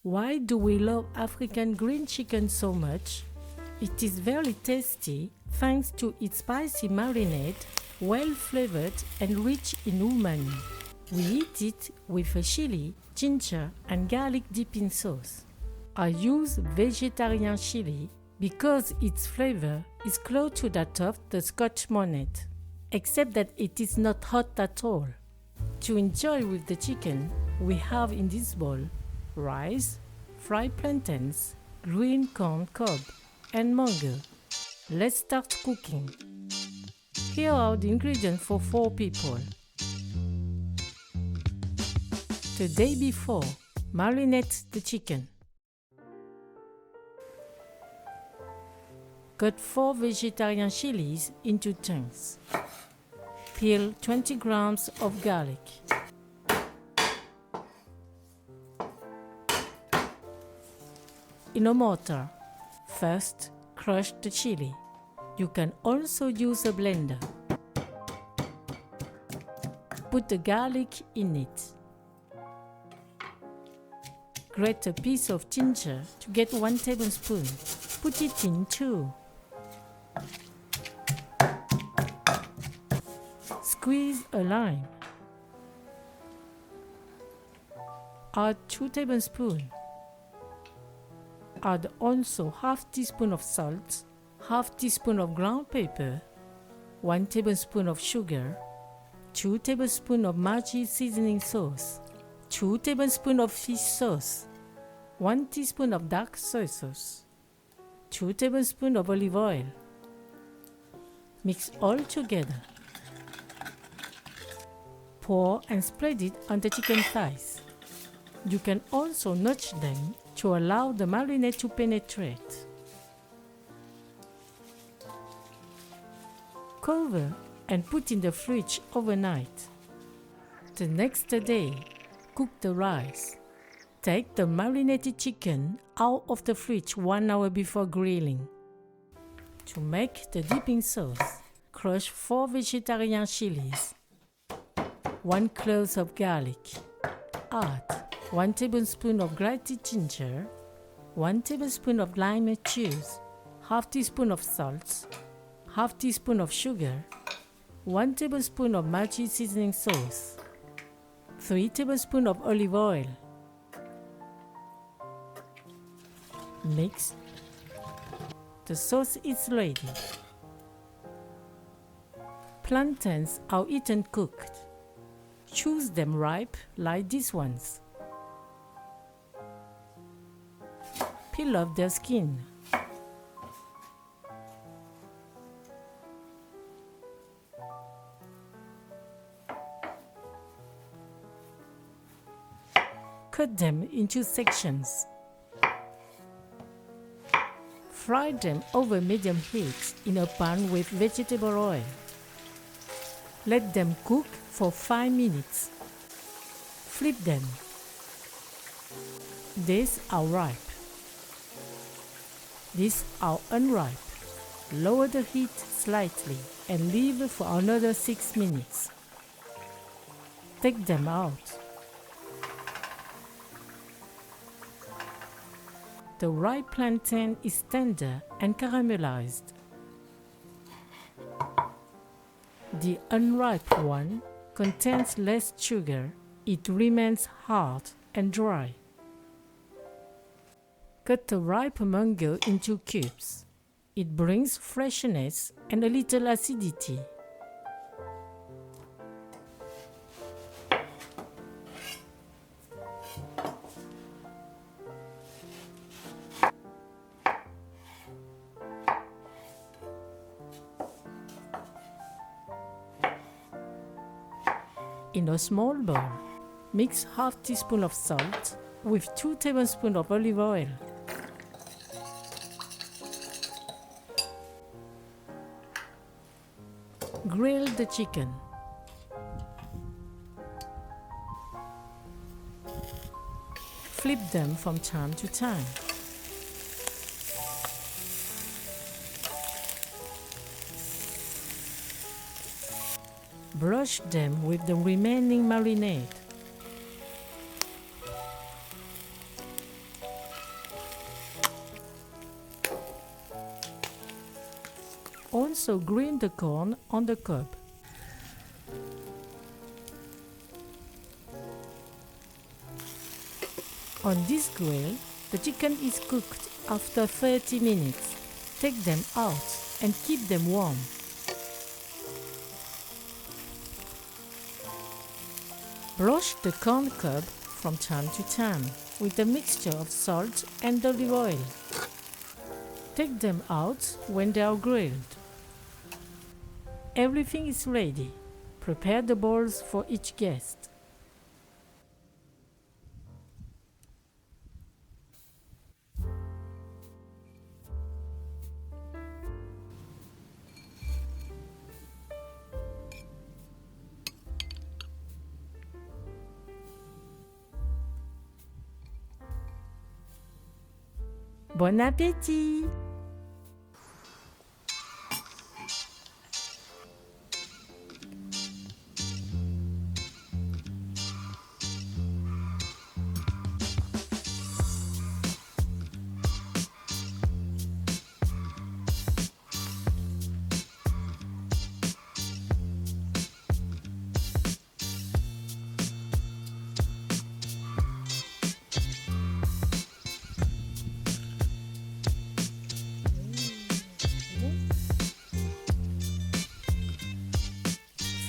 Why do we love African green chicken so much? It is very tasty thanks to its spicy marinade, well flavored and rich in umami. We eat it with a chili, ginger and garlic dipping sauce. I use vegetarian chili because its flavor is close to that of the Scotch bonnet, except that it is not hot at all. To enjoy with the chicken, we have in this bowl rice, fried plantains, green corn cob, and mango. Let's start cooking. Here are the ingredients for 4 people. The day before, marinate the chicken. Cut 4 vegetarian chilies into chunks. Peel 20 grams of garlic. In a mortar, first crush the chili. You can also use a blender. Put the garlic in it. Grate a piece of ginger to get 1 tablespoon. Put it in too. Squeeze a lime. Add 2 tablespoons. Add also half teaspoon of salt, half teaspoon of ground pepper, 1 tablespoon of sugar, 2 tablespoons of Maggi seasoning sauce, 2 tablespoons of fish sauce, 1 teaspoon of dark soy sauce, 2 tablespoons of olive oil. Mix all together. Pour and spread it on the chicken thighs. You can also nudge them to allow the marinade to penetrate. Cover and put in the fridge overnight. The next day, cook the rice. Take the marinated chicken out of the fridge 1 hour before grilling. To make the dipping sauce, crush 4 vegetarian chilies, 1 clove of garlic. Add 1 tablespoon of grated ginger, 1 tablespoon of lime juice, half teaspoon of salt, half teaspoon of sugar, 1 tablespoon of Maggi seasoning sauce, 3 tablespoons of olive oil. Mix. The sauce is ready. Plantains are eaten cooked. Choose them ripe like these ones. Peel off their skin. Cut them into sections. Fry them over medium heat in a pan with vegetable oil. Let them cook for 5 minutes. Flip them. These are ripe. These are unripe. Lower the heat slightly and leave for another 6 minutes. Take them out. The ripe plantain is tender and caramelized. The unripe one contains less sugar. It remains hard and dry. Cut the ripe mango into cubes. It brings freshness and a little acidity. In a small bowl, mix half teaspoon of salt with 2 tablespoons of olive oil. Grill the chicken. Flip them from time to time. Brush them with the remaining marinade. also grill the corn on the cob. On this grill, the chicken is cooked after 30 minutes. Take them out and keep them warm. Brush the corn cob from time to time with a mixture of salt and olive oil. Take them out when they are grilled. Everything is ready. Prepare the bowls for each guest. Bon appétit!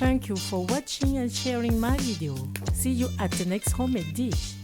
Thank you for watching and sharing my video. See you at the next homemade dish.